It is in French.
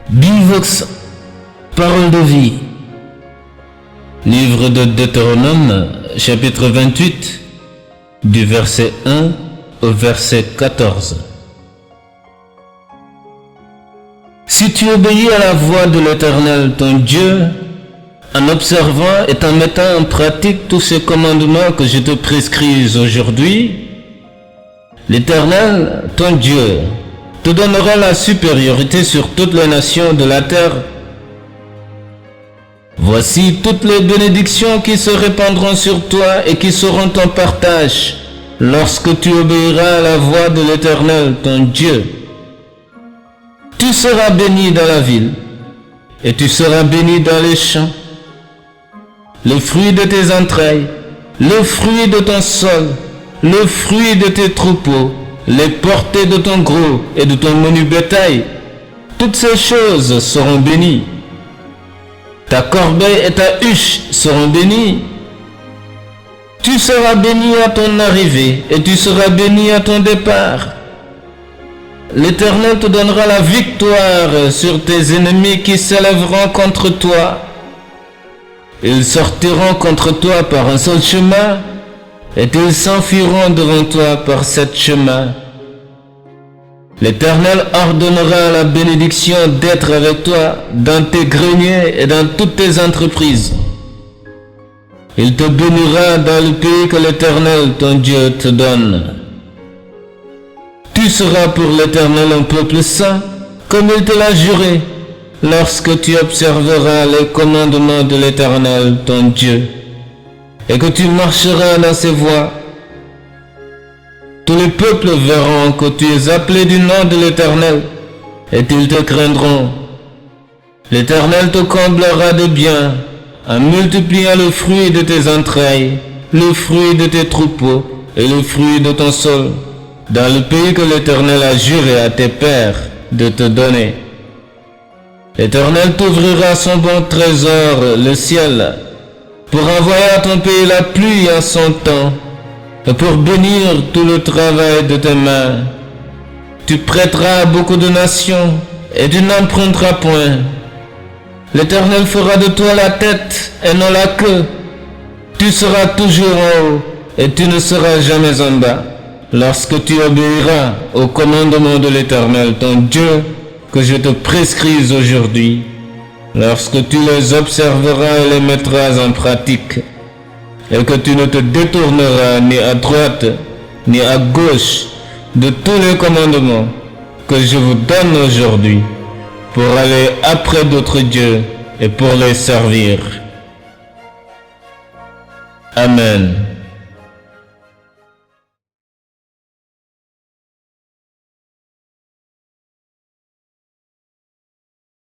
Bivox, parole de vie. Livre de Deutéronome, chapitre 28, du verset 1 au verset 14. Si tu obéis à la voix de l'Éternel ton Dieu, en observant et en mettant en pratique tous ces commandements que je te prescris aujourd'hui, l'Éternel ton Dieu te donnera la supériorité sur toutes les nations de la terre. Voici toutes les bénédictions qui se répandront sur toi et qui seront ton partage lorsque tu obéiras à la voix de l'Éternel ton Dieu. Tu seras béni dans la ville et tu seras béni dans les champs. Le fruit de tes entrailles, le fruit de ton sol, le fruit de tes troupeaux, les portées de ton gros et de ton menu bétail, toutes ces choses seront bénies. Ta corbeille et ta huche seront bénies. Tu seras béni à ton arrivée et tu seras béni à ton départ. L'Éternel te donnera la victoire sur tes ennemis qui s'élèveront contre toi. Ils sortiront contre toi par un seul chemin et ils s'enfuiront devant toi par sept chemins. L'Éternel ordonnera la bénédiction d'être avec toi dans tes greniers et dans toutes tes entreprises. Il te bénira dans le pays que l'Éternel ton Dieu te donne. Tu seras pour l'Éternel un peuple saint, comme il te l'a juré, lorsque tu observeras les commandements de l'Éternel ton Dieu, et que tu marcheras dans ses voies. Tous les peuples verront que tu es appelé du nom de l'Éternel, et ils te craindront. L'Éternel te comblera de biens, en multipliant le fruit de tes entrailles, le fruit de tes troupeaux, et le fruit de ton sol, dans le pays que l'Éternel a juré à tes pères de te donner. L'Éternel t'ouvrira son bon trésor, le ciel, pour envoyer à ton pays la pluie en son temps, et pour bénir tout le travail de tes mains. Tu prêteras à beaucoup de nations, et tu n'emprunteras point. L'Éternel fera de toi la tête, et non la queue. Tu seras toujours en haut, et tu ne seras jamais en bas, lorsque tu obéiras aux commandements de l'Éternel ton Dieu, que je te prescris aujourd'hui, lorsque tu les observeras et les mettras en pratique, et que tu ne te détourneras ni à droite ni à gauche de tous les commandements que je vous donne aujourd'hui, pour aller après d'autres dieux et pour les servir. Amen.